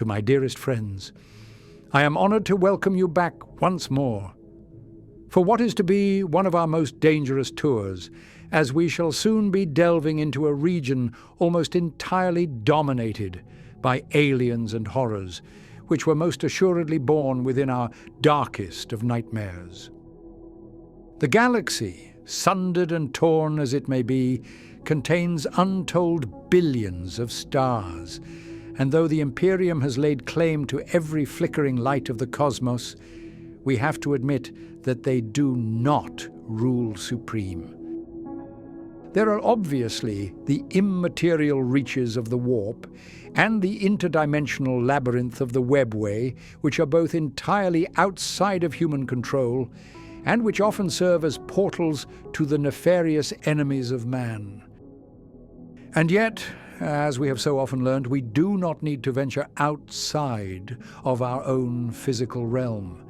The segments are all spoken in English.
to my dearest friends, I am honored to welcome you back once more for what is to be one of our most dangerous tours, as we shall soon be delving into a region almost entirely dominated by aliens and horrors, which were most assuredly born within our darkest of nightmares. The galaxy, sundered and torn as it may be, contains untold billions of stars, and though the Imperium has laid claim to every flickering light of the cosmos, we have to admit that they do not rule supreme. There are obviously the immaterial reaches of the warp and the interdimensional labyrinth of the webway, which are both entirely outside of human control and which often serve as portals to the nefarious enemies of man. And yet, as we have so often learned, we do not need to venture outside of our own physical realm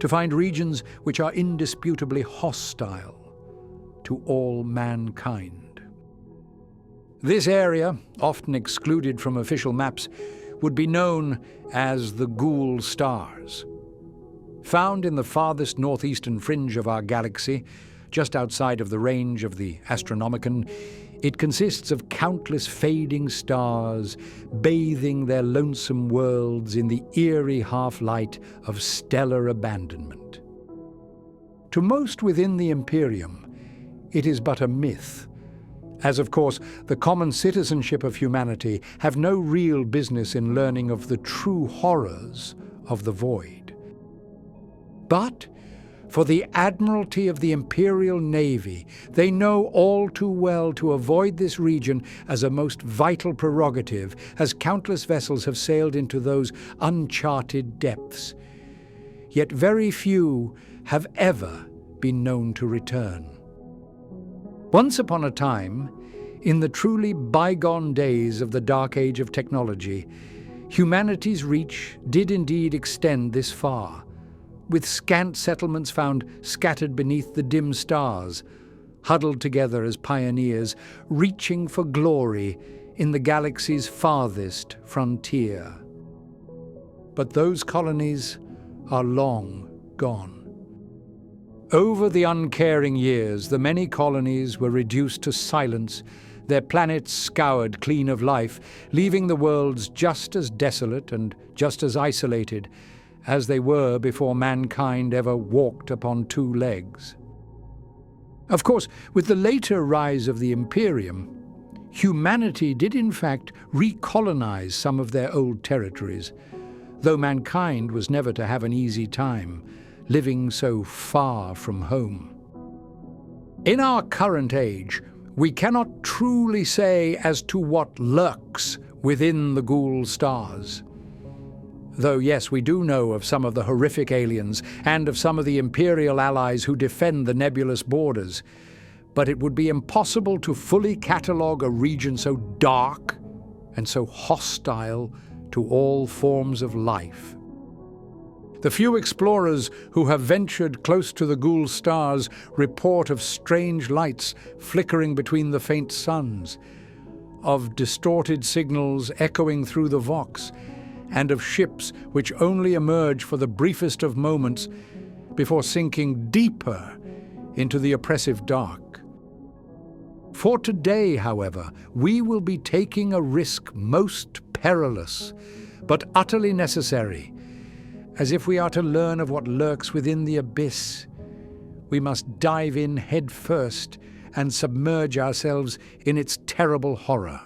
to find regions which are indisputably hostile to all mankind. This area, often excluded from official maps, would be known as the Ghoul Stars. Found in the farthest northeastern fringe of our galaxy, just outside of the range of the Astronomicon, it consists of countless fading stars, bathing their lonesome worlds in the eerie half-light of stellar abandonment. To most within the Imperium, it is but a myth, as of course the common citizenship of humanity have no real business in learning of the true horrors of the void. But for the Admiralty of the Imperial Navy, they know all too well to avoid this region as a most vital prerogative, as countless vessels have sailed into those uncharted depths. Yet very few have ever been known to return. Once upon a time, in the truly bygone days of the Dark Age of technology, humanity's reach did indeed extend this far, with scant settlements found scattered beneath the dim stars, huddled together as pioneers, reaching for glory in the galaxy's farthest frontier. But those colonies are long gone. Over the uncaring years, the many colonies were reduced to silence, their planets scoured clean of life, leaving the worlds just as desolate and just as isolated as they were before mankind ever walked upon two legs. Of course, with the later rise of the Imperium, humanity did in fact recolonize some of their old territories, though mankind was never to have an easy time, living so far from home. In our current age, we cannot truly say as to what lurks within the Ghoul Stars. Though yes, we do know of some of the horrific aliens and of some of the Imperial allies who defend the nebulous borders, but it would be impossible to fully catalogue a region so dark and so hostile to all forms of life. The few explorers who have ventured close to the Ghoul Stars report of strange lights flickering between the faint suns, of distorted signals echoing through the Vox, and of ships which only emerge for the briefest of moments before sinking deeper into the oppressive dark. For today, however, we will be taking a risk most perilous, but utterly necessary, as if we are to learn of what lurks within the abyss, we must dive in head first and submerge ourselves in its terrible horror.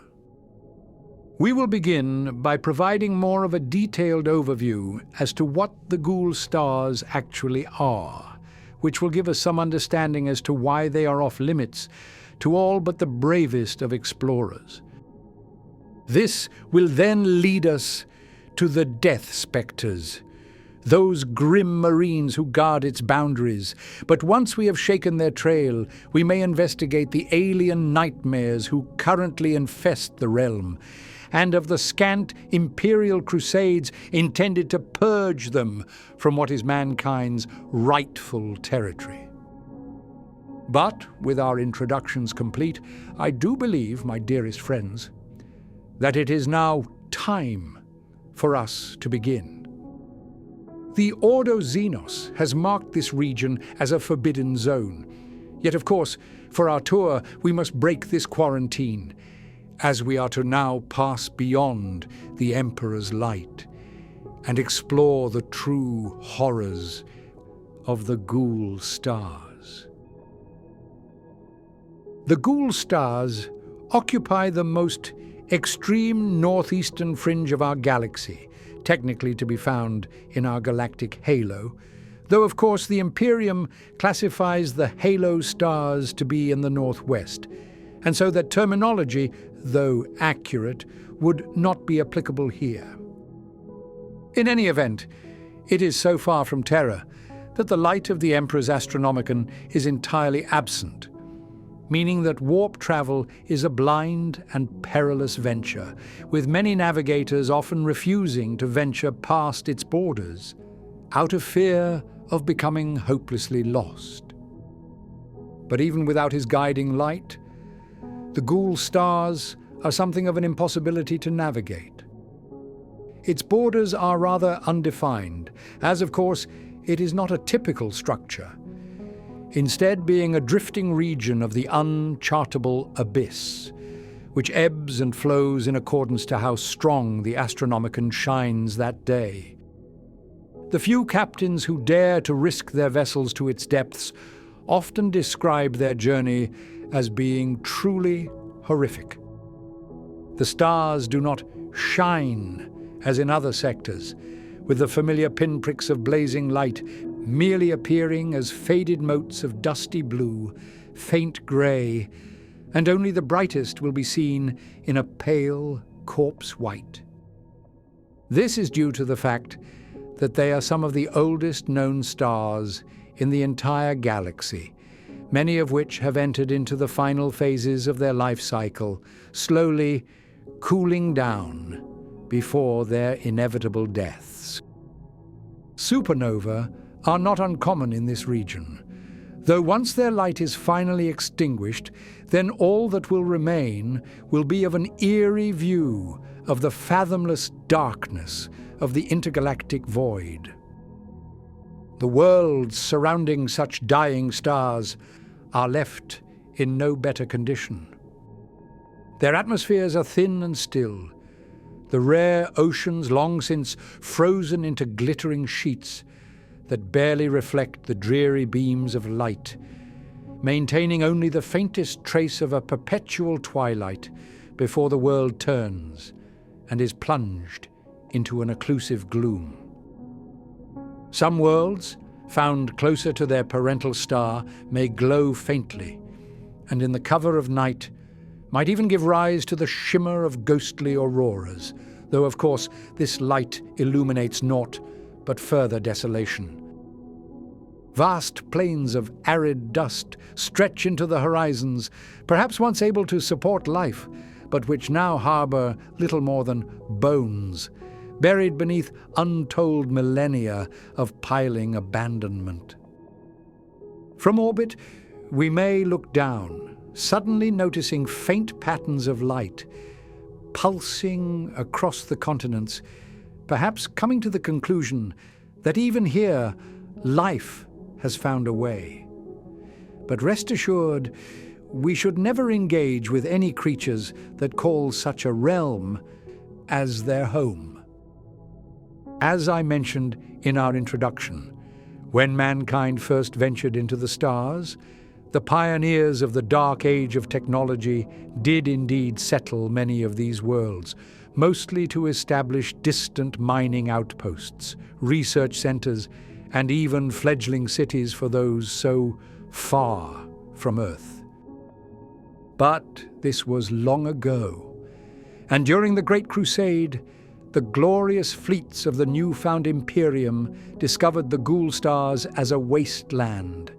We will begin by providing more of a detailed overview as to what the Ghoul Stars actually are, which will give us some understanding as to why they are off limits to all but the bravest of explorers. This will then lead us to the Death Spectres, those grim marines who guard its boundaries. But once we have shaken their trail, we may investigate the alien nightmares who currently infest the realm, and of the scant Imperial Crusades intended to purge them from what is mankind's rightful territory. But, with our introductions complete, I do believe, my dearest friends, that it is now time for us to begin. The Ordo Xenos has marked this region as a forbidden zone. Yet, of course, for our tour, we must break this quarantine, as we are to now pass beyond the Emperor's light and explore the true horrors of the Ghoul Stars. The Ghoul Stars occupy the most extreme northeastern fringe of our galaxy, technically to be found in our galactic halo, though of course the Imperium classifies the halo stars to be in the northwest, and so that terminology, though accurate, would not be applicable here. In any event, it is so far from Terra that the light of the Emperor's Astronomicon is entirely absent, meaning that warp travel is a blind and perilous venture, with many navigators often refusing to venture past its borders, out of fear of becoming hopelessly lost. But even without his guiding light, the Ghoul Stars are something of an impossibility to navigate. Its borders are rather undefined, as of course it is not a typical structure, instead being a drifting region of the unchartable abyss, which ebbs and flows in accordance to how strong the Astronomicon shines that day. The few captains who dare to risk their vessels to its depths often describe their journey as being truly horrific. The stars do not shine as in other sectors, with the familiar pinpricks of blazing light merely appearing as faded motes of dusty blue, faint grey, and only the brightest will be seen in a pale corpse white. This is due to the fact that they are some of the oldest known stars in the entire galaxy, many of which have entered into the final phases of their life cycle, slowly cooling down before their inevitable deaths. Supernovae are not uncommon in this region, though once their light is finally extinguished, then all that will remain will be of an eerie view of the fathomless darkness of the intergalactic void. The worlds surrounding such dying stars are left in no better condition. Their atmospheres are thin and still, the rare oceans long since frozen into glittering sheets that barely reflect the dreary beams of light, maintaining only the faintest trace of a perpetual twilight before the world turns and is plunged into an occlusive gloom. Some worlds, found closer to their parental star, may glow faintly, and in the cover of night might even give rise to the shimmer of ghostly auroras, though of course this light illuminates naught but further desolation. Vast plains of arid dust stretch into the horizons, perhaps once able to support life, but which now harbor little more than bones, buried beneath untold millennia of piling abandonment. From orbit, we may look down, suddenly noticing faint patterns of light pulsing across the continents, perhaps coming to the conclusion that even here, life has found a way. But rest assured, we should never engage with any creatures that call such a realm as their home. As I mentioned in our introduction, when mankind first ventured into the stars, the pioneers of the dark age of technology did indeed settle many of these worlds, mostly to establish distant mining outposts, research centers, and even fledgling cities for those so far from Earth. But this was long ago, and during the Great Crusade, the glorious fleets of the newfound Imperium discovered the Ghoul Stars as a wasteland,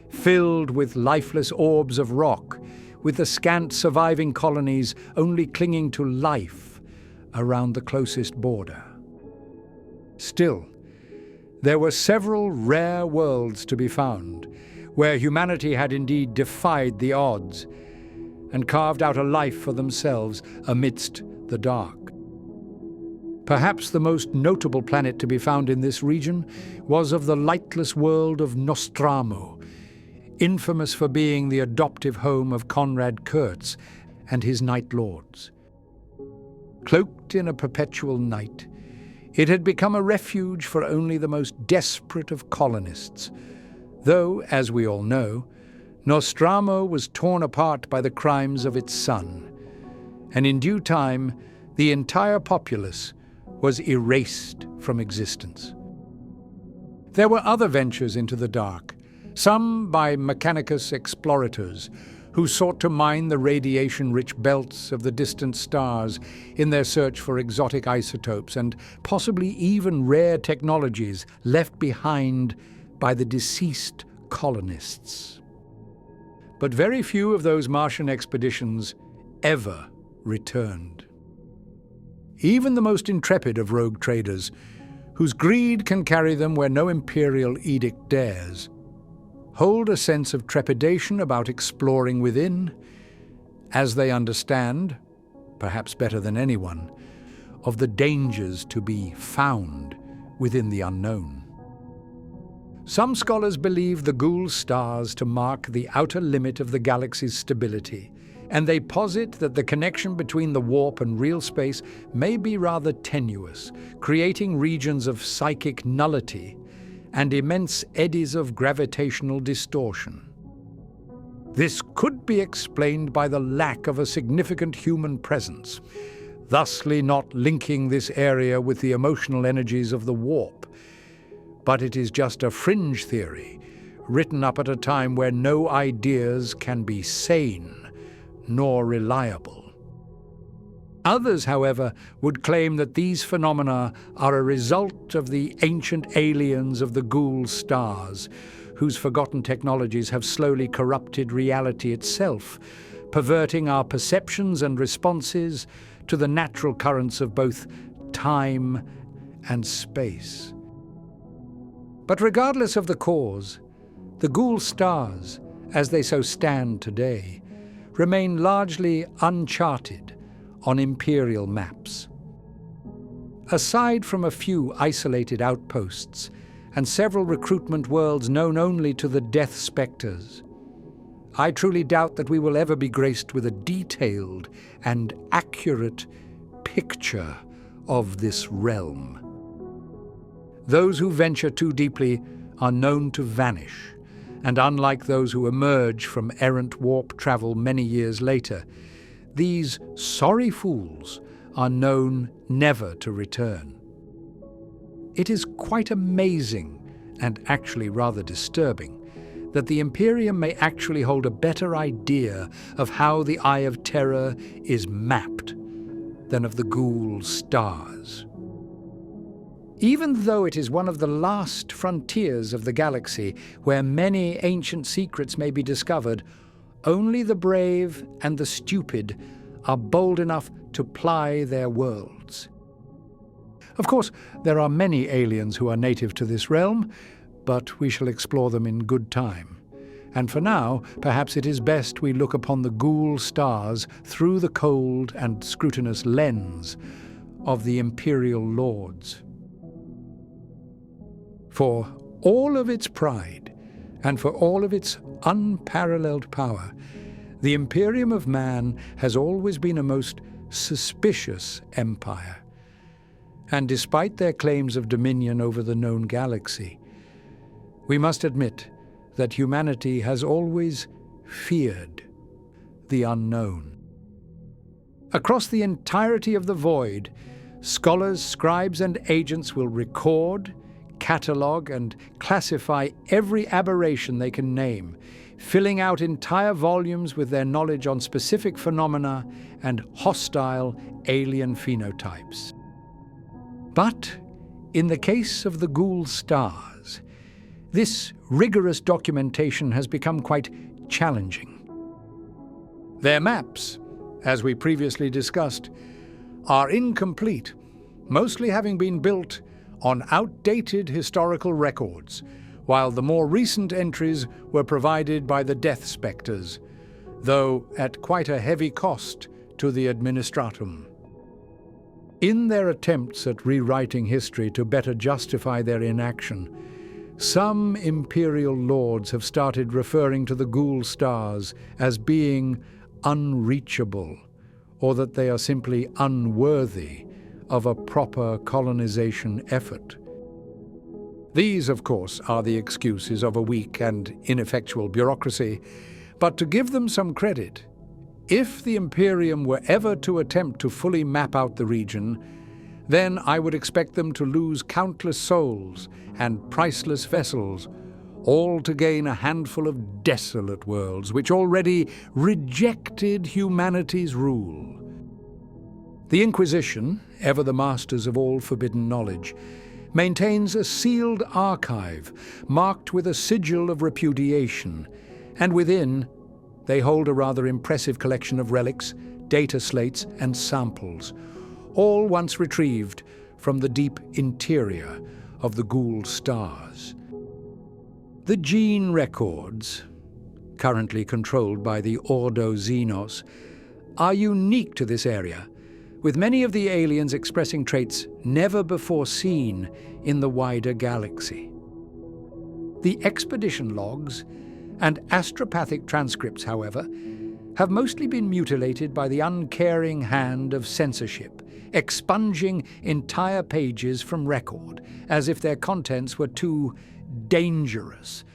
filled with lifeless orbs of rock, with the scant surviving colonies only clinging to life around the closest border. Still, there were several rare worlds to be found, where humanity had indeed defied the odds and carved out a life for themselves amidst the dark. Perhaps the most notable planet to be found in this region was of the lightless world of Nostromo, infamous for being the adoptive home of Conrad Kurtz and his Night Lords. Cloaked in a perpetual night, it had become a refuge for only the most desperate of colonists, though, as we all know, Nostromo was torn apart by the crimes of its son, and in due time, the entire populace was erased from existence. There were other ventures into the dark, some by Mechanicus explorators, who sought to mine the radiation-rich belts of the distant stars in their search for exotic isotopes and possibly even rare technologies left behind by the deceased colonists. But very few of those Martian expeditions ever returned. Even the most intrepid of rogue traders, whose greed can carry them where no imperial edict dares, hold a sense of trepidation about exploring within, as they understand, perhaps better than anyone, of the dangers to be found within the unknown. Some scholars believe the Ghoul Stars to mark the outer limit of the galaxy's stability, and they posit that the connection between the warp and real space may be rather tenuous, creating regions of psychic nullity and immense eddies of gravitational distortion. This could be explained by the lack of a significant human presence, thusly not linking this area with the emotional energies of the warp. But it is just a fringe theory, written up at a time where no ideas can be sane nor reliable. Others, however, would claim that these phenomena are a result of the ancient aliens of the Ghoul Stars, whose forgotten technologies have slowly corrupted reality itself, perverting our perceptions and responses to the natural currents of both time and space. But regardless of the cause, the Ghoul Stars, as they so stand today, remain largely uncharted on imperial maps. Aside from a few isolated outposts and several recruitment worlds known only to the Death Spectres, I truly doubt that we will ever be graced with a detailed and accurate picture of this realm. Those who venture too deeply are known to vanish, and unlike those who emerge from errant warp travel many years later, these sorry fools are known never to return. It is quite amazing, and actually rather disturbing, that the Imperium may actually hold a better idea of how the Eye of Terror is mapped than of the Ghoul Stars. Even though it is one of the last frontiers of the galaxy where many ancient secrets may be discovered, only the brave and the stupid are bold enough to ply their worlds. Of course, there are many aliens who are native to this realm, but we shall explore them in good time. And for now, perhaps it is best we look upon the Ghoul Stars through the cold and scrutinous lens of the Imperial Lords. For all of its pride, and for all of its unparalleled power, the Imperium of Man has always been a most suspicious empire. And despite their claims of dominion over the known galaxy, we must admit that humanity has always feared the unknown. Across the entirety of the void, scholars, scribes, and agents will record, catalogue, and classify every aberration they can name, filling out entire volumes with their knowledge on specific phenomena and hostile alien phenotypes. But in the case of the Ghoul Stars, this rigorous documentation has become quite challenging. Their maps, as we previously discussed, are incomplete, mostly having been built on outdated historical records, while the more recent entries were provided by the Death Spectres, though at quite a heavy cost to the Administratum. In their attempts at rewriting history to better justify their inaction, some Imperial lords have started referring to the Ghoul Stars as being unreachable, or that they are simply unworthy of a proper colonization effort. These, of course, are the excuses of a weak and ineffectual bureaucracy, but to give them some credit, if the Imperium were ever to attempt to fully map out the region, then I would expect them to lose countless souls and priceless vessels, all to gain a handful of desolate worlds which already rejected humanity's rule. The Inquisition, ever the masters of all forbidden knowledge, maintains a sealed archive marked with a sigil of repudiation, and within they hold a rather impressive collection of relics, data slates and samples, all once retrieved from the deep interior of the Ghoul Stars. The gene records, currently controlled by the Ordo Xenos, are unique to this area, with many of the aliens expressing traits never before seen in the wider galaxy. The expedition logs and astropathic transcripts, however, have mostly been mutilated by the uncaring hand of censorship, expunging entire pages from record, as if their contents were too dangerous,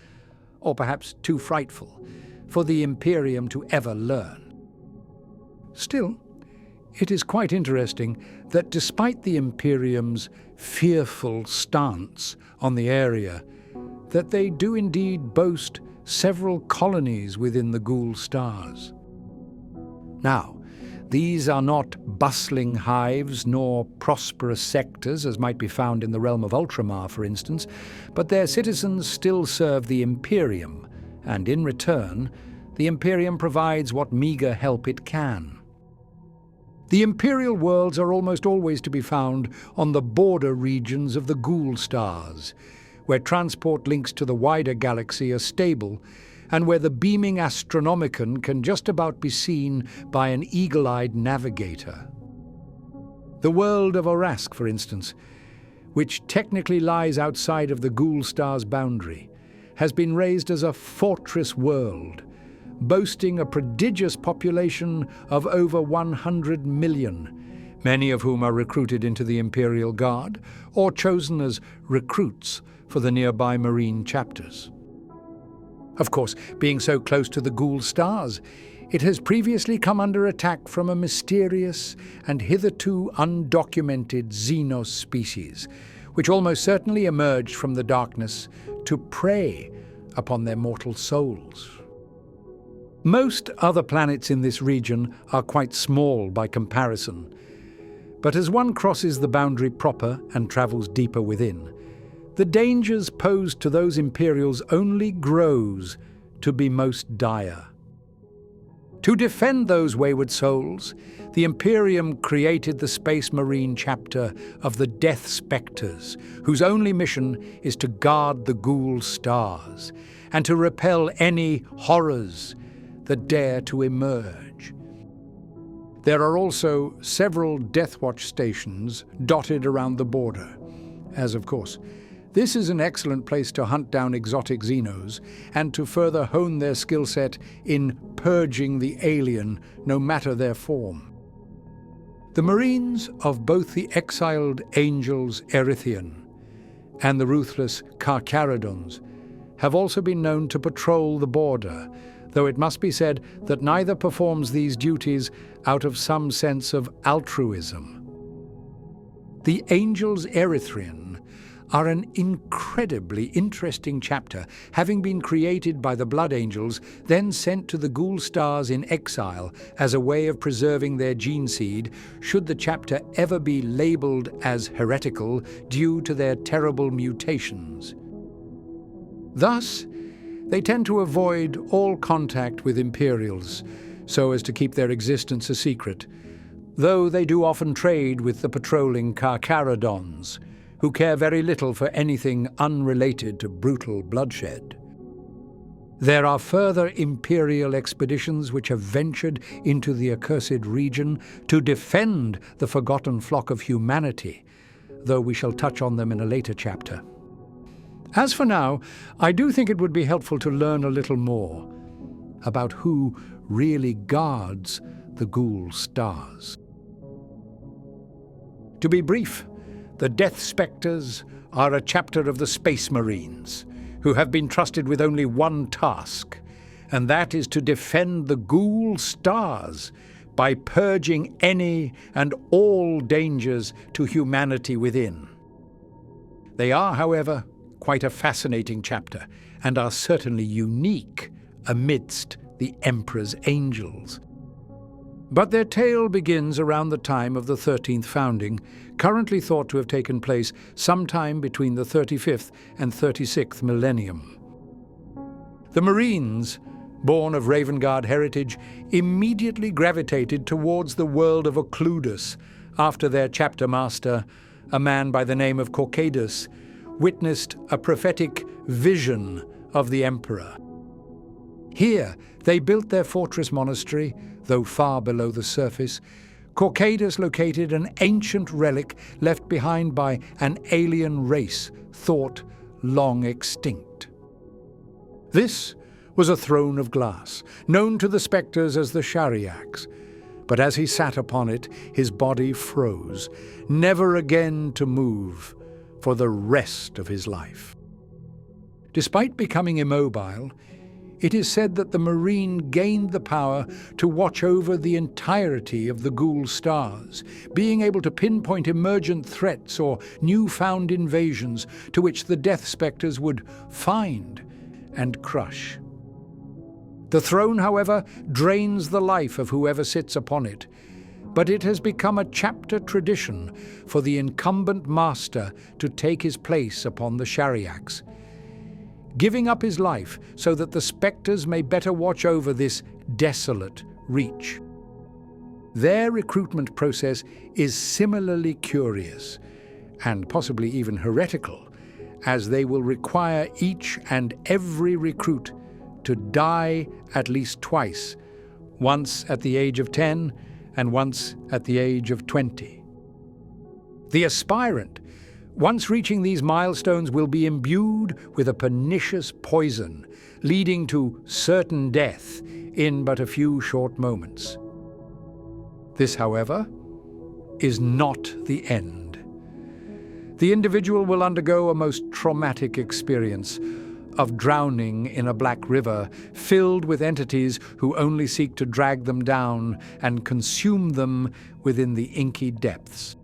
or perhaps too frightful, for the Imperium to ever learn. Still, it is quite interesting that despite the Imperium's fearful stance on the area, that they do indeed boast several colonies within the Ghoul Stars. Now, these are not bustling hives nor prosperous sectors as might be found in the realm of Ultramar, for instance, but their citizens still serve the Imperium, and in return, the Imperium provides what meager help it can. The Imperial worlds are almost always to be found on the border regions of the Ghoul Stars, where transport links to the wider galaxy are stable, and where the beaming Astronomicon can just about be seen by an eagle-eyed navigator. The world of Orask, for instance, which technically lies outside of the Ghoul Stars' boundary, has been raised as a fortress world, boasting a prodigious population of over 100 million, many of whom are recruited into the Imperial Guard or chosen as recruits for the nearby Marine chapters. Of course, being so close to the Ghoul Stars, it has previously come under attack from a mysterious and hitherto undocumented Xenos species, which almost certainly emerged from the darkness to prey upon their mortal souls. Most other planets in this region are quite small by comparison, but as one crosses the boundary proper and travels deeper within, the dangers posed to those Imperials only grows to be most dire. To defend those wayward souls, the Imperium created the Space Marine chapter of the Death Spectres, whose only mission is to guard the Ghoul Stars and to repel any horrors that dare to emerge. There are also several Death Watch stations dotted around the border, as of course, this is an excellent place to hunt down exotic Xenos and to further hone their skill set in purging the alien, no matter their form. The Marines of both the exiled Angels Erythian and the ruthless Carcharodons have also been known to patrol the border, though it must be said that neither performs these duties out of some sense of altruism. The Angels Erythrian are an incredibly interesting chapter, having been created by the Blood Angels, then sent to the Ghoul Stars in exile as a way of preserving their gene seed, should the chapter ever be labelled as heretical due to their terrible mutations. Thus, they tend to avoid all contact with Imperials, so as to keep their existence a secret, though they do often trade with the patrolling Carcharodons, who care very little for anything unrelated to brutal bloodshed. There are further Imperial expeditions which have ventured into the accursed region to defend the forgotten flock of humanity, though we shall touch on them in a later chapter. As for now, I do think it would be helpful to learn a little more about who really guards the Ghoul Stars. To be brief, the Death Spectres are a chapter of the Space Marines, who have been trusted with only one task, and that is to defend the Ghoul Stars by purging any and all dangers to humanity within. They are, however, quite a fascinating chapter, and are certainly unique amidst the Emperor's angels. But their tale begins around the time of the 13th founding, currently thought to have taken place sometime between the 35th and 36th millennium. The Marines, born of Ravenguard heritage, immediately gravitated towards the world of Occludus after their chapter master, a man by the name of Corcadus, witnessed a prophetic vision of the Emperor. Here they built their fortress monastery, though far below the surface. Corcadus located an ancient relic left behind by an alien race thought long extinct. This was a throne of glass, known to the spectres as the Shariaks, but as he sat upon it, his body froze, never again to move for the rest of his life. Despite becoming immobile, it is said that the Marine gained the power to watch over the entirety of the Ghoul Stars, being able to pinpoint emergent threats or newfound invasions to which the Death Spectres would find and crush. The throne, however, drains the life of whoever sits upon it, but it has become a chapter tradition for the incumbent master to take his place upon the Shariaks, giving up his life so that the spectres may better watch over this desolate reach. Their recruitment process is similarly curious, and possibly even heretical, as they will require each and every recruit to die at least twice, once at the age of 10 and once at the age of 20. The aspirant, once reaching these milestones, will be imbued with a pernicious poison, leading to certain death in but a few short moments. This, however, is not the end. The individual will undergo a most traumatic experience of drowning in a black river filled with entities who only seek to drag them down and consume them within the inky depths.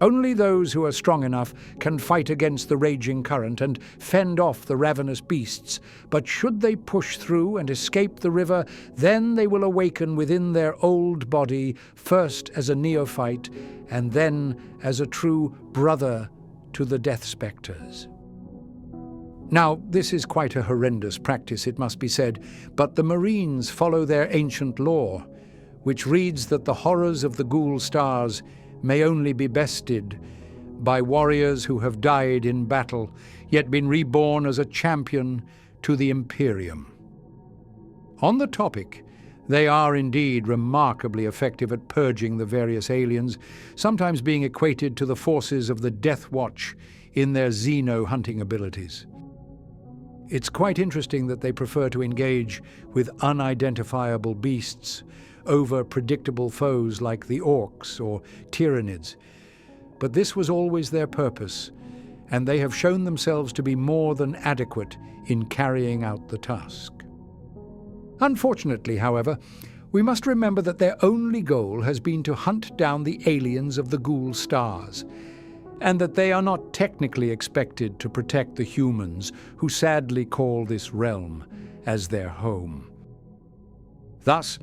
Only those who are strong enough can fight against the raging current and fend off the ravenous beasts, but should they push through and escape the river, then they will awaken within their old body, first as a neophyte, and then as a true brother to the Death Spectres. Now, this is quite a horrendous practice, it must be said, but the Marines follow their ancient law, which reads that the horrors of the Ghoul Stars may only be bested by warriors who have died in battle, yet been reborn as a champion to the Imperium. On the topic, they are indeed remarkably effective at purging the various aliens, sometimes being equated to the forces of the Death Watch in their xeno hunting abilities. It's quite interesting that they prefer to engage with unidentifiable beasts over predictable foes like the orcs or tyrannids. But this was always their purpose, and they have shown themselves to be more than adequate in carrying out the task. Unfortunately, however, we must remember that their only goal has been to hunt down the aliens of the Ghoul Stars, and that they are not technically expected to protect the humans who sadly call this realm as their home. Thus,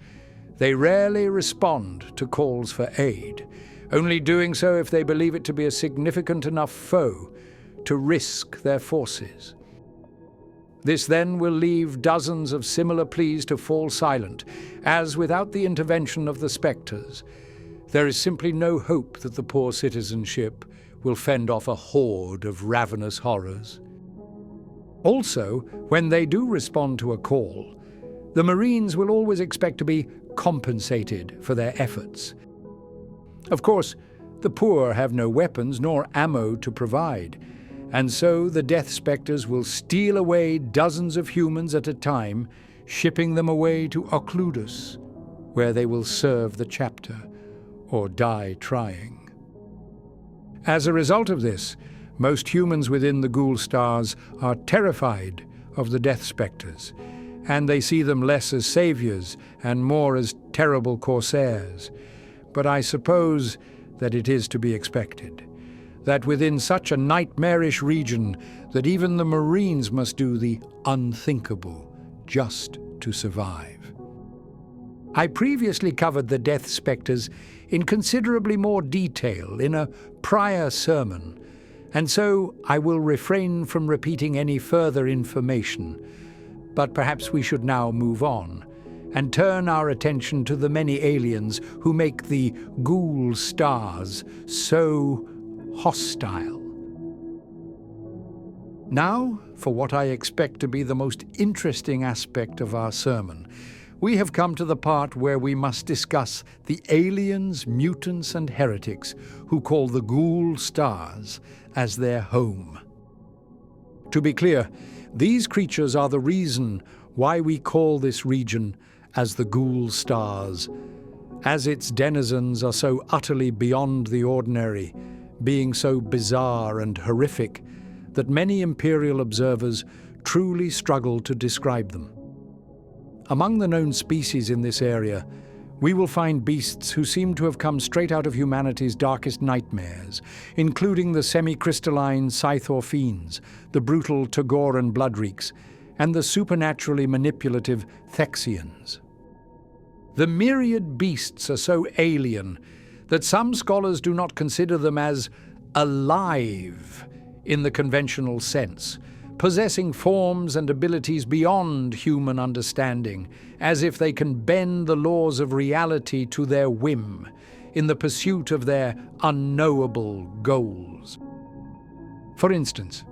they rarely respond to calls for aid, only doing so if they believe it to be a significant enough foe to risk their forces. This then will leave dozens of similar pleas to fall silent, as without the intervention of the spectres, there is simply no hope that the poor citizenship will fend off a horde of ravenous horrors. Also, when they do respond to a call, the Marines will always expect to be compensated for their efforts. Of course, the poor have no weapons nor ammo to provide, and so the Death Spectres will steal away dozens of humans at a time, shipping them away to Occludus, where they will serve the chapter or die trying. As a result of this, most humans within the Ghoul Stars are terrified of the Death Spectres, and they see them less as saviors and more as terrible corsairs. But I suppose that it is to be expected, that within such a nightmarish region that even the Marines must do the unthinkable just to survive. I previously covered the Death Spectres in considerably more detail in a prior sermon, and so I will refrain from repeating any further information. But perhaps we should now move on and turn our attention to the many aliens who make the Ghoul Stars so hostile. Now, for what I expect to be the most interesting aspect of our sermon, we have come to the part where we must discuss the aliens, mutants, and heretics who call the Ghoul Stars as their home. To be clear, these creatures are the reason why we call this region as the Ghoul Stars, as its denizens are so utterly beyond the ordinary, being so bizarre and horrific that many Imperial observers truly struggle to describe them. Among the known species in this area, we will find beasts who seem to have come straight out of humanity's darkest nightmares, including the semi-crystalline Scythor fiends, the brutal Tagoran bloodreeks, and the supernaturally manipulative Thexians. The myriad beasts are so alien that some scholars do not consider them as alive in the conventional sense, possessing forms and abilities beyond human understanding, as if they can bend the laws of reality to their whim in the pursuit of their unknowable goals. For instance,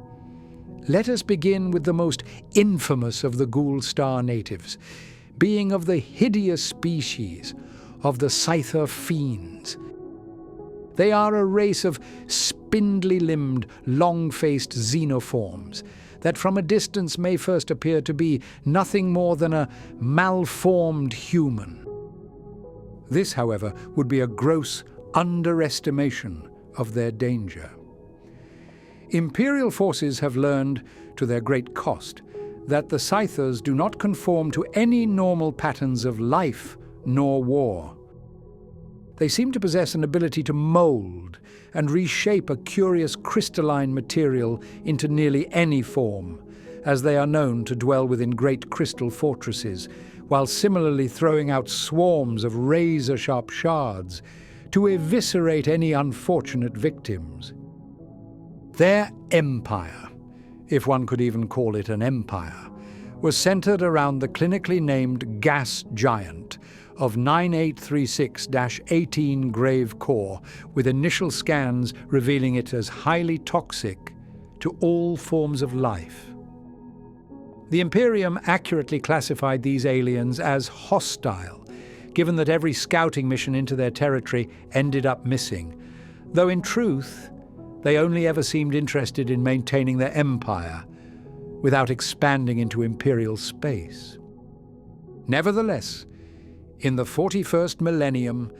let us begin with the most infamous of the Ghoul Star natives, being of the hideous species of the Scyther fiends. They are a race of spindly-limbed, long-faced xenoforms that from a distance may first appear to be nothing more than a malformed human. This, however, would be a gross underestimation of their danger. Imperial forces have learned, to their great cost, that the Scythers do not conform to any normal patterns of life nor war. They seem to possess an ability to mold and reshape a curious crystalline material into nearly any form, as they are known to dwell within great crystal fortresses, while similarly throwing out swarms of razor-sharp shards to eviscerate any unfortunate victims. Their empire, if one could even call it an empire, was centered around the clinically named gas giant of 9836-18 Grave Core, with initial scans revealing it as highly toxic to all forms of life. The Imperium accurately classified these aliens as hostile, given that every scouting mission into their territory ended up missing, though in truth, they only ever seemed interested in maintaining their empire without expanding into Imperial space. Nevertheless, in the 41st millennium,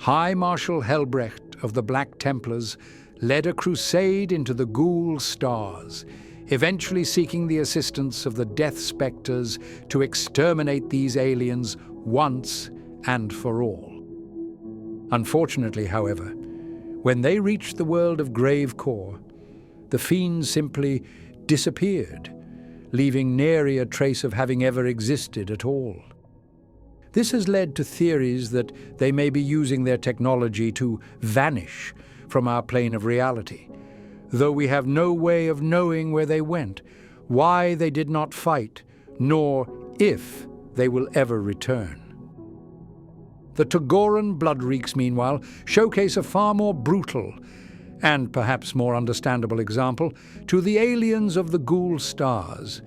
High Marshal Helbrecht of the Black Templars led a crusade into the Ghoul Stars, eventually seeking the assistance of the Death Spectres to exterminate these aliens once and for all. Unfortunately, however, when they reached the world of Grave Core, the fiends simply disappeared, leaving nary a trace of having ever existed at all. This has led to theories that they may be using their technology to vanish from our plane of reality, though we have no way of knowing where they went, why they did not fight, nor if they will ever return. The Tagoran bloodreeks, meanwhile, showcase a far more brutal and perhaps more understandable example, to the aliens of the Ghoul Stars.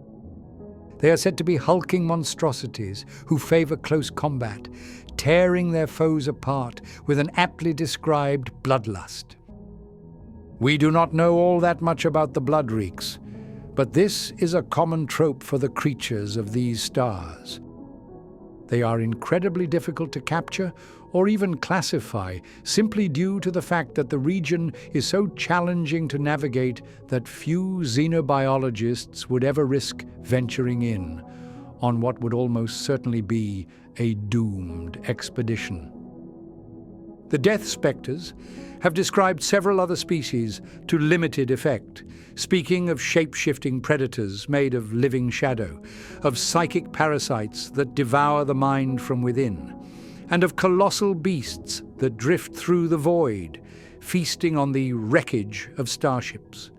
They are said to be hulking monstrosities who favor close combat, tearing their foes apart with an aptly described bloodlust. We do not know all that much about the Bloodreeks, but this is a common trope for the creatures of these stars. They are incredibly difficult to capture or even classify, simply due to the fact that the region is so challenging to navigate that few xenobiologists would ever risk venturing in on what would almost certainly be a doomed expedition. The Death Spectres have described several other species to limited effect, speaking of shape-shifting predators made of living shadow, of psychic parasites that devour the mind from within, and of colossal beasts that drift through the void, feasting on the wreckage of starships.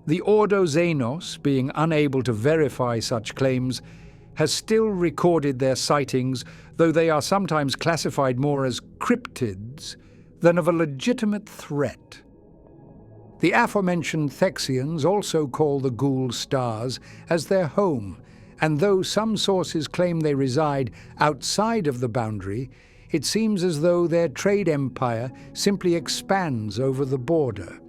The Ordo Xenos, being unable to verify such claims, has still recorded their sightings, though they are sometimes classified more as cryptids than of a legitimate threat. The aforementioned Thexians also call the Ghoul Stars as their home, and though some sources claim they reside outside of the boundary, it seems as though their trade empire simply expands over the border.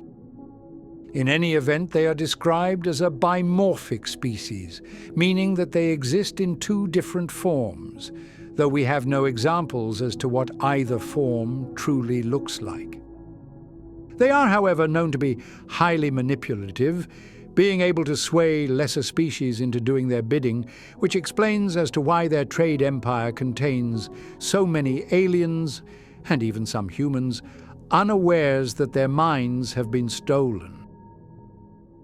In any event, they are described as a bimorphic species, meaning that they exist in two different forms, though we have no examples as to what either form truly looks like. They are, however, known to be highly manipulative, being able to sway lesser species into doing their bidding, which explains as to why their trade empire contains so many aliens, and even some humans, unawares that their minds have been stolen.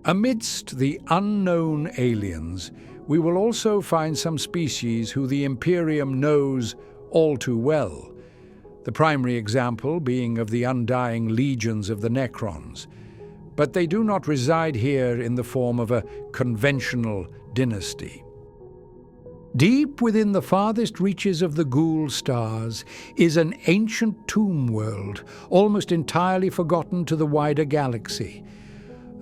Amidst the unknown aliens, we will also find some species who the Imperium knows all too well, the primary example being of the undying legions of the Necrons. But they do not reside here in the form of a conventional dynasty. Deep within the farthest reaches of the Ghoul Stars is an ancient tomb world, almost entirely forgotten to the wider galaxy,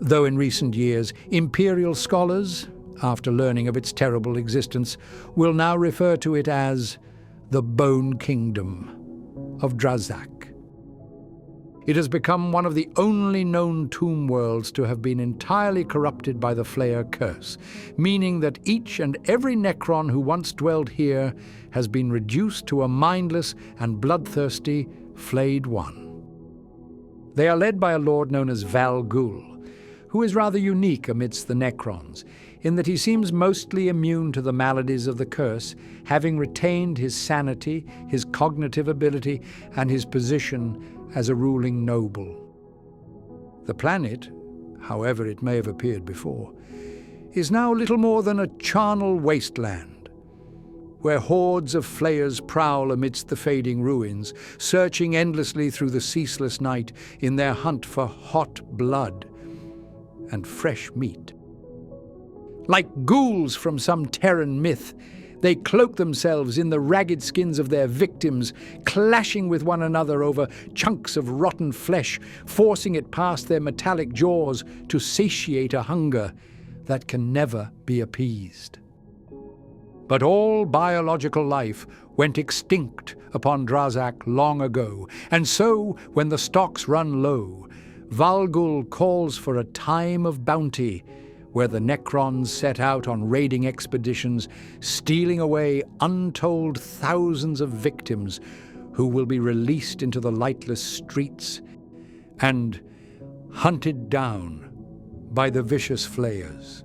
though in recent years Imperial scholars, after learning of its terrible existence, will now refer to it as the Bone Kingdom of Drazak. It has become one of the only known tomb worlds to have been entirely corrupted by the Flayer curse, meaning that each and every Necron who once dwelled here has been reduced to a mindless and bloodthirsty flayed one. They are led by a lord known as Val Ghul, who is rather unique amidst the Necrons, in that he seems mostly immune to the maladies of the curse, having retained his sanity, his cognitive ability, and his position as a ruling noble. The planet, however it may have appeared before, is now little more than a charnel wasteland, where hordes of flayers prowl amidst the fading ruins, searching endlessly through the ceaseless night in their hunt for hot blood and fresh meat. Like ghouls from some Terran myth, they cloak themselves in the ragged skins of their victims, clashing with one another over chunks of rotten flesh, forcing it past their metallic jaws to satiate a hunger that can never be appeased. But all biological life went extinct upon Drazak long ago, and so, when the stocks run low, Valgul calls for a time of bounty, where the Necrons set out on raiding expeditions, stealing away untold thousands of victims who will be released into the lightless streets and hunted down by the vicious flayers.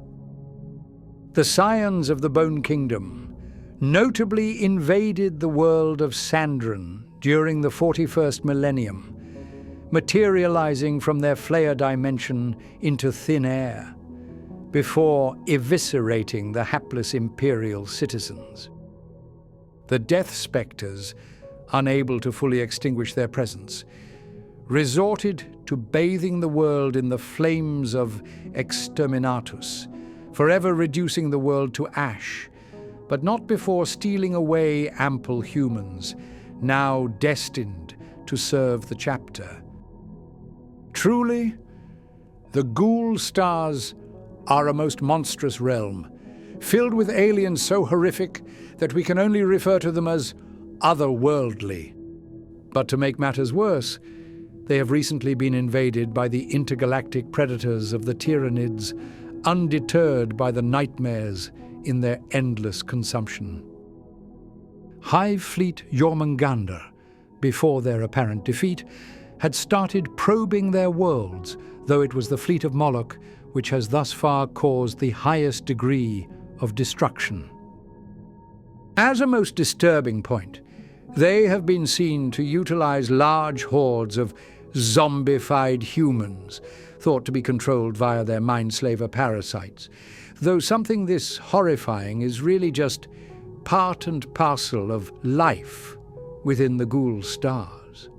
The scions of the Bone Kingdom notably invaded the world of Sandran during the 41st millennium, materializing from their flayer dimension into thin air, before eviscerating the hapless Imperial citizens. The Death Spectres, unable to fully extinguish their presence, resorted to bathing the world in the flames of Exterminatus, forever reducing the world to ash, but not before stealing away ample humans, now destined to serve the chapter. Truly, the Ghoul Stars are a most monstrous realm, filled with aliens so horrific that we can only refer to them as otherworldly. But to make matters worse, they have recently been invaded by the intergalactic predators of the Tyranids, undeterred by the nightmares in their endless consumption. Hive Fleet Jormungandr, before their apparent defeat, had started probing their worlds, though it was the fleet of Moloch which has thus far caused the highest degree of destruction. As a most disturbing point, they have been seen to utilize large hordes of zombified humans, thought to be controlled via their mindslaver parasites, though something this horrifying is really just part and parcel of life within the Ghoul Stars.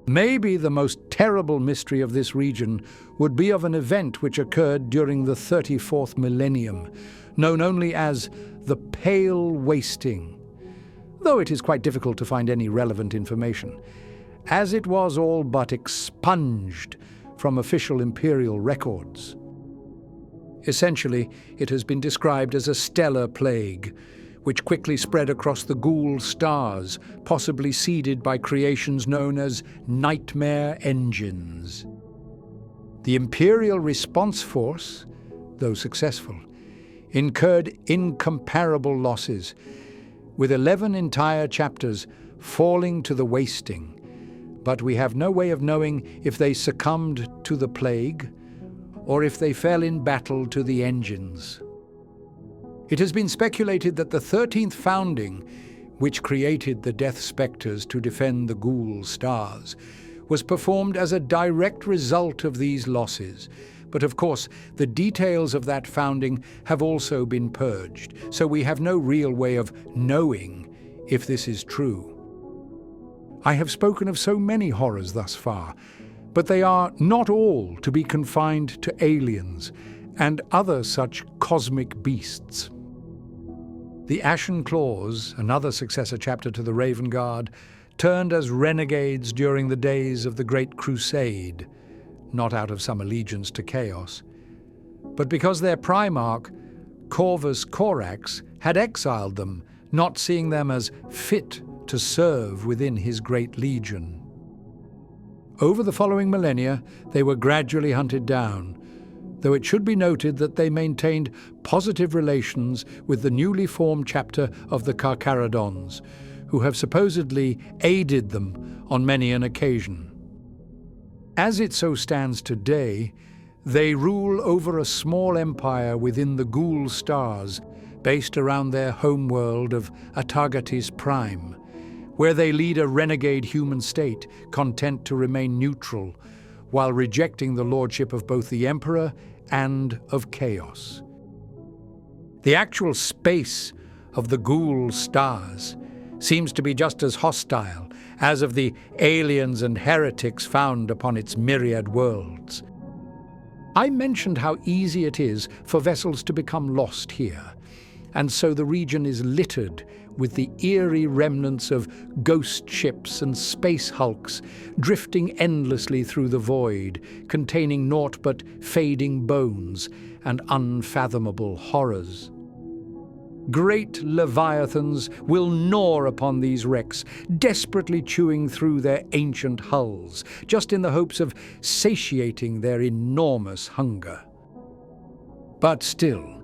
Maybe the most terrible mystery of this region would be of an event which occurred during the 34th millennium, known only as the Pale Wasting, though it is quite difficult to find any relevant information, as it was all but expunged from official imperial records. Essentially, it has been described as a stellar plague, which quickly spread across the Ghoul Stars, possibly seeded by creations known as nightmare engines. The Imperial Response Force, though successful, incurred incomparable losses, with 11 entire chapters falling to the wasting, but we have no way of knowing if they succumbed to the plague or if they fell in battle to the engines. It has been speculated that the 13th founding, which created the Death Spectres to defend the Ghoul Stars, was performed as a direct result of these losses. But of course, the details of that founding have also been purged, so we have no real way of knowing if this is true. I have spoken of so many horrors thus far, but they are not all to be confined to aliens and other such cosmic beasts. The Ashen Claws, another successor chapter to the Raven Guard, turned as renegades during the days of the Great Crusade, not out of some allegiance to chaos, but because their Primarch, Corvus Corax, had exiled them, not seeing them as fit to serve within his great legion. Over the following millennia, they were gradually hunted down, though it should be noted that they maintained positive relations with the newly formed chapter of the Carcharodons, who have supposedly aided them on many an occasion. As it so stands today, they rule over a small empire within the Ghoul Stars, based around their homeworld of Atargatis Prime, where they lead a renegade human state, content to remain neutral, while rejecting the lordship of both the Emperor and of Chaos. The actual space of the Ghoul Stars seems to be just as hostile as of the aliens and heretics found upon its myriad worlds. I mentioned how easy it is for vessels to become lost here, and so the region is littered with the eerie remnants of ghost ships and space hulks drifting endlessly through the void, containing naught but fading bones and unfathomable horrors. Great leviathans will gnaw upon these wrecks, desperately chewing through their ancient hulls, just in the hopes of satiating their enormous hunger. But still,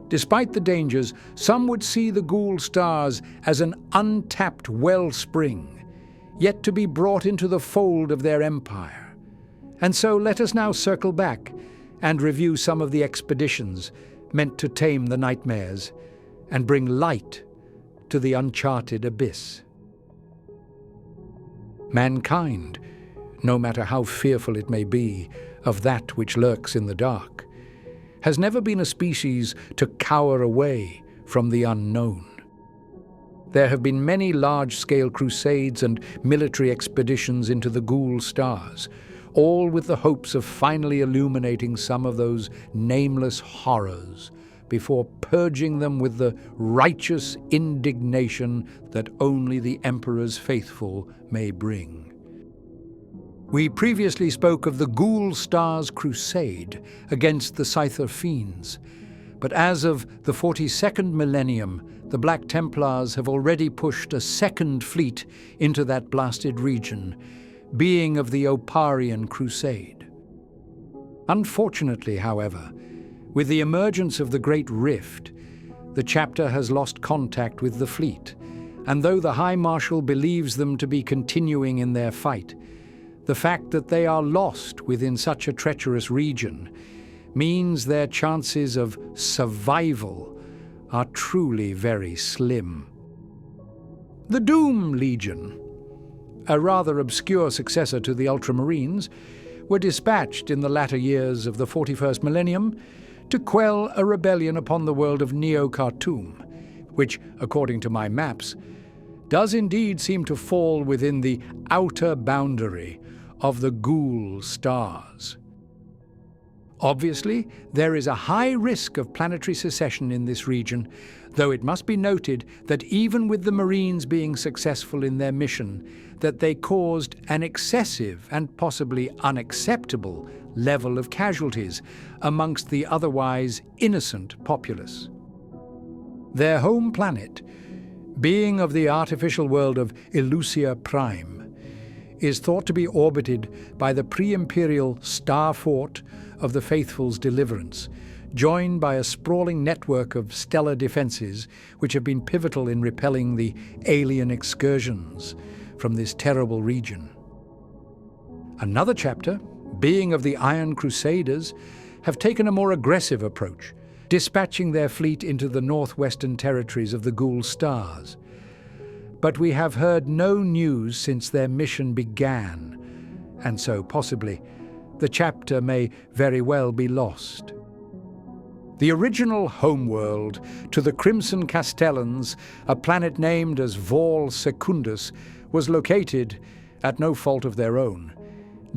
despite the dangers, some would see the Ghoul Stars as an untapped wellspring, yet to be brought into the fold of their empire. And so let us now circle back and review some of the expeditions meant to tame the nightmares and bring light to the uncharted abyss. Mankind, no matter how fearful it may be of that which lurks in the dark, has never been a species to cower away from the unknown. There have been many large-scale crusades and military expeditions into the Ghoul Stars, all with the hopes of finally illuminating some of those nameless horrors before purging them with the righteous indignation that only the Emperor's faithful may bring. We previously spoke of the Ghoul Stars crusade against the Scyther fiends, but as of the 42nd millennium, the Black Templars have already pushed a second fleet into that blasted region, being of the Oparian Crusade. Unfortunately, however, with the emergence of the Great Rift, the chapter has lost contact with the fleet, and though the High Marshal believes them to be continuing in their fight, the fact that they are lost within such a treacherous region means their chances of survival are truly very slim. The Doom Legion, a rather obscure successor to the Ultramarines, were dispatched in the latter years of the 41st millennium to quell a rebellion upon the world of Neo-Khartoum, which, according to my maps, does indeed seem to fall within the outer boundary of the Ghoul Stars. Obviously, there is a high risk of planetary secession in this region, though it must be noted that even with the Marines being successful in their mission, that they caused an excessive and possibly unacceptable level of casualties amongst the otherwise innocent populace. Their home planet, being of the artificial world of Elusia Prime, is thought to be orbited by the pre-imperial Star Fort of the Faithful's Deliverance, joined by a sprawling network of stellar defenses which have been pivotal in repelling the alien excursions from this terrible region. Another chapter, being of the Iron Crusaders, have taken a more aggressive approach, dispatching their fleet into the northwestern territories of the Ghoul Stars. But we have heard no news since their mission began, and so possibly the chapter may very well be lost. The original homeworld to the Crimson Castellans, a planet named as Vol Secundus, was located, at no fault of their own,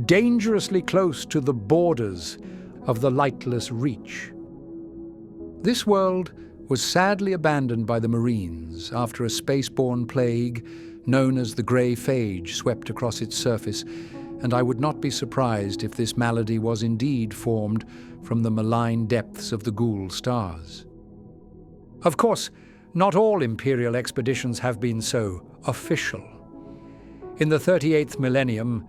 dangerously close to the borders of the Lightless Reach. This world was sadly abandoned by the Marines after a spaceborne plague known as the Grey Phage swept across its surface, and I would not be surprised if this malady was indeed formed from the malign depths of the Ghoul Stars. Of course, not all Imperial expeditions have been so official. In the 38th millennium,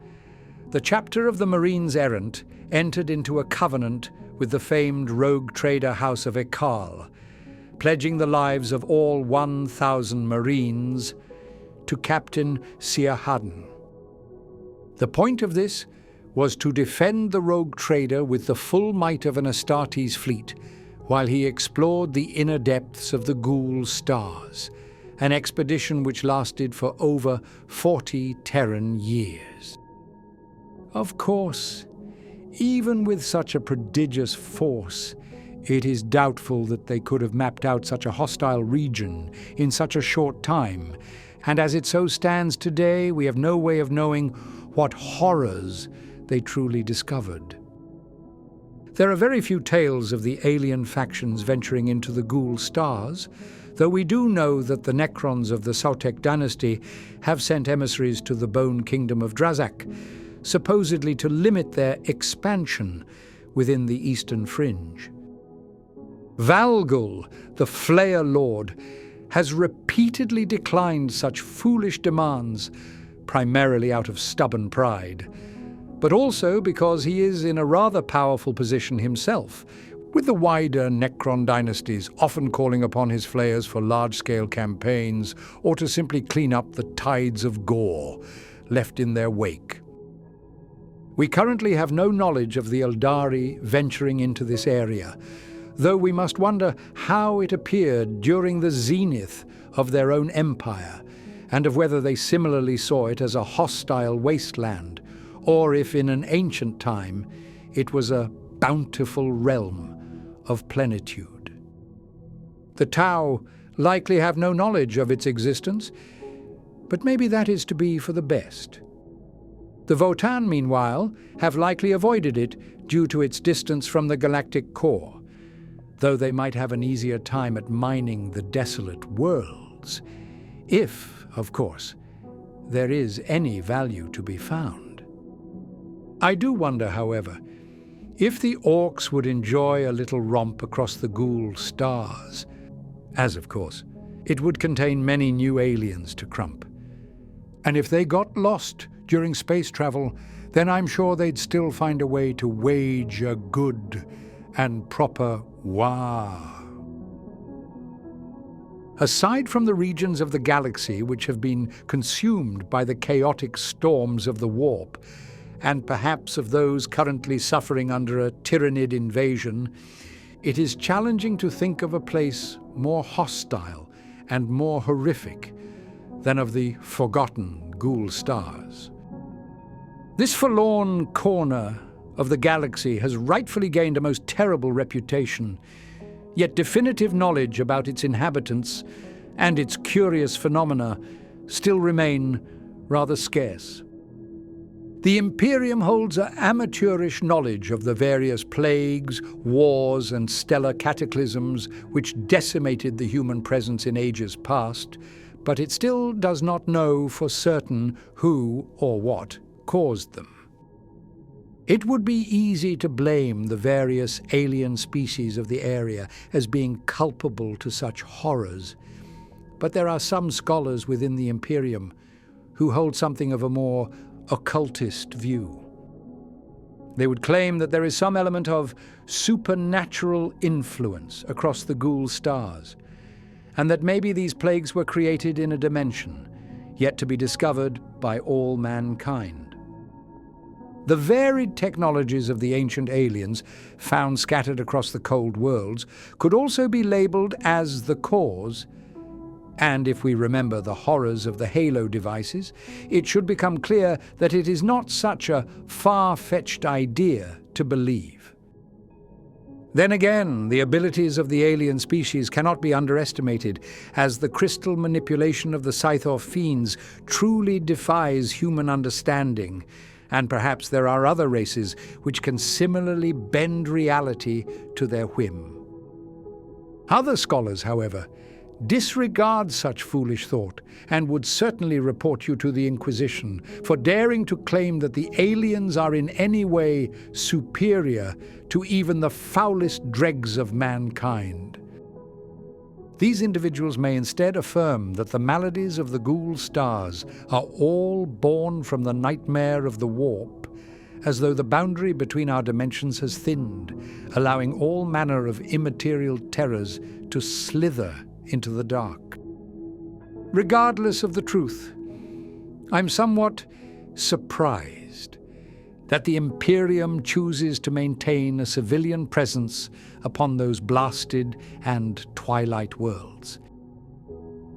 the chapter of the Marines Errant entered into a covenant with the famed rogue trader House of Ekal, pledging the lives of all 1,000 Marines to Captain Siahaddon. The point of this was to defend the rogue trader with the full might of an Astartes fleet, while he explored the inner depths of the Ghoul Stars, an expedition which lasted for over 40 Terran years. Of course, even with such a prodigious force, it is doubtful that they could have mapped out such a hostile region in such a short time, and as it so stands today, we have no way of knowing what horrors they truly discovered. There are very few tales of the alien factions venturing into the Ghoul Stars, though we do know that the Necrons of the Sautek dynasty have sent emissaries to the Bone Kingdom of Drazak, supposedly to limit their expansion within the eastern fringe. Valgul, the Flayer Lord, has repeatedly declined such foolish demands, primarily out of stubborn pride, but also because he is in a rather powerful position himself, with the wider Necron dynasties often calling upon his Flayers for large-scale campaigns or to simply clean up the tides of gore left in their wake. We currently have no knowledge of the Eldari venturing into this area, though we must wonder how it appeared during the zenith of their own empire, and of whether they similarly saw it as a hostile wasteland, or if in an ancient time it was a bountiful realm of plenitude. The Tau likely have no knowledge of its existence, but maybe that is to be for the best. The Votan, meanwhile, have likely avoided it due to its distance from the galactic core, though they might have an easier time at mining the desolate worlds, if, of course, there is any value to be found. I do wonder, however, if the orcs would enjoy a little romp across the Ghoul Stars, as of course, it would contain many new aliens to crump. And if they got lost during space travel, then I'm sure they'd still find a way to wage a good and proper war. Aside from the regions of the galaxy which have been consumed by the chaotic storms of the warp, and perhaps of those currently suffering under a tyrannid invasion, it is challenging to think of a place more hostile and more horrific than of the forgotten Ghoul Stars. This forlorn corner of the galaxy has rightfully gained a most terrible reputation, yet definitive knowledge about its inhabitants and its curious phenomena still remain rather scarce. The Imperium holds an amateurish knowledge of the various plagues, wars, and stellar cataclysms which decimated the human presence in ages past, but it still does not know for certain who or what caused them. It would be easy to blame the various alien species of the area as being culpable to such horrors, but there are some scholars within the Imperium who hold something of a more occultist view. They would claim that there is some element of supernatural influence across the Ghoul Stars, and that maybe these plagues were created in a dimension yet to be discovered by all mankind. The varied technologies of the ancient aliens found scattered across the cold worlds could also be labeled as the cause, and if we remember the horrors of the Halo devices, it should become clear that it is not such a far-fetched idea to believe. Then again, the abilities of the alien species cannot be underestimated, as the crystal manipulation of the Scythor fiends truly defies human understanding, and perhaps there are other races which can similarly bend reality to their whim. Other scholars, however, disregard such foolish thought and would certainly report you to the Inquisition for daring to claim that the aliens are in any way superior to even the foulest dregs of mankind. These individuals may instead affirm that the maladies of the Ghoul Stars are all born from the nightmare of the warp, as though the boundary between our dimensions has thinned, allowing all manner of immaterial terrors to slither into the dark. Regardless of the truth, I'm somewhat surprised that the Imperium chooses to maintain a civilian presence upon those blasted and twilight worlds.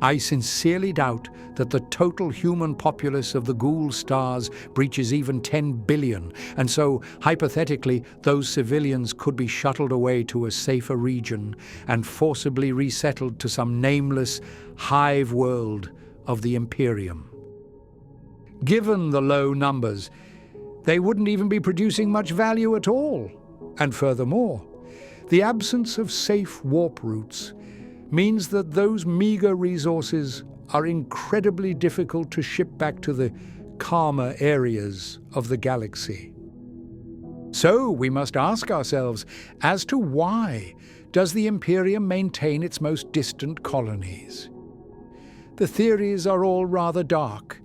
I sincerely doubt that the total human populace of the Ghoul Stars breaches even 10 billion, and so, hypothetically, those civilians could be shuttled away to a safer region and forcibly resettled to some nameless hive world of the Imperium. Given the low numbers, they wouldn't even be producing much value at all. And furthermore, the absence of safe warp routes means that those meager resources are incredibly difficult to ship back to the calmer areas of the galaxy. So we must ask ourselves as to why does the Imperium maintain its most distant colonies? The theories are all rather dark,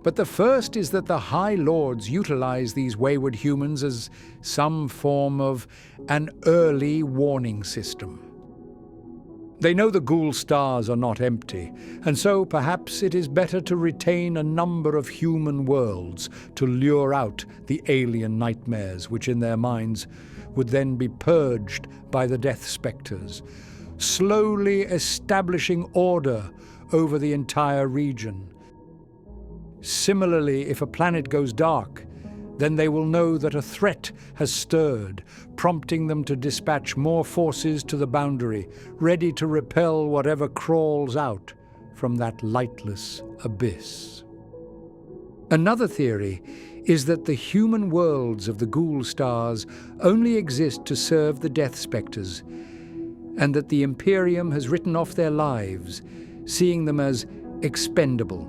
but the first is that the High Lords utilize these wayward humans as some form of an early warning system. They know the Ghoul Stars are not empty, and so perhaps it is better to retain a number of human worlds to lure out the alien nightmares which in their minds would then be purged by the Death Spectres, slowly establishing order over the entire region. Similarly, if a planet goes dark, then they will know that a threat has stirred, prompting them to dispatch more forces to the boundary, ready to repel whatever crawls out from that lightless abyss. Another theory is that the human worlds of the Ghoul Stars only exist to serve the Death Spectres, and that the Imperium has written off their lives, seeing them as expendable,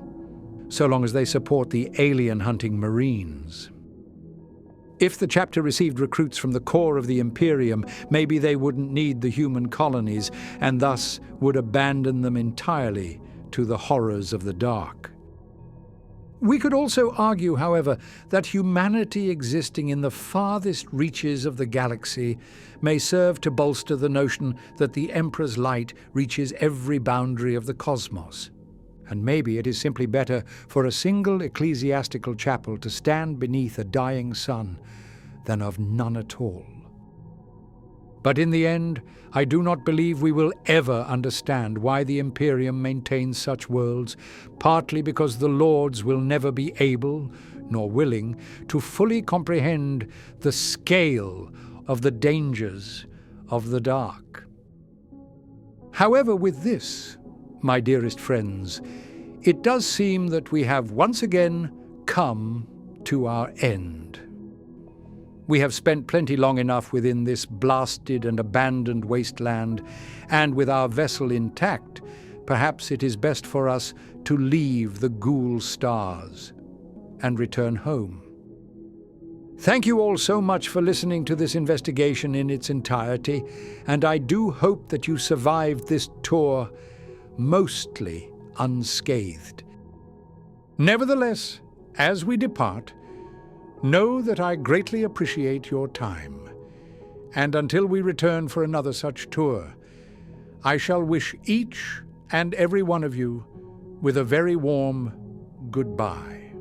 so long as they support the alien-hunting Marines. If the chapter received recruits from the core of the Imperium, maybe they wouldn't need the human colonies and thus would abandon them entirely to the horrors of the dark. We could also argue, however, that humanity existing in the farthest reaches of the galaxy may serve to bolster the notion that the Emperor's light reaches every boundary of the cosmos. And maybe it is simply better for a single ecclesiastical chapel to stand beneath a dying sun than of none at all. But in the end, I do not believe we will ever understand why the Imperium maintains such worlds, partly because the Lords will never be able, nor willing, to fully comprehend the scale of the dangers of the dark. However, with this, my dearest friends, it does seem that we have once again come to our end. We have spent plenty long enough within this blasted and abandoned wasteland, and with our vessel intact, perhaps it is best for us to leave the Ghoul Stars and return home. Thank you all so much for listening to this investigation in its entirety, and I do hope that you survived this tour mostly unscathed. Nevertheless, as we depart, know that I greatly appreciate your time, and until we return for another such tour, I shall wish each and every one of you with a very warm goodbye.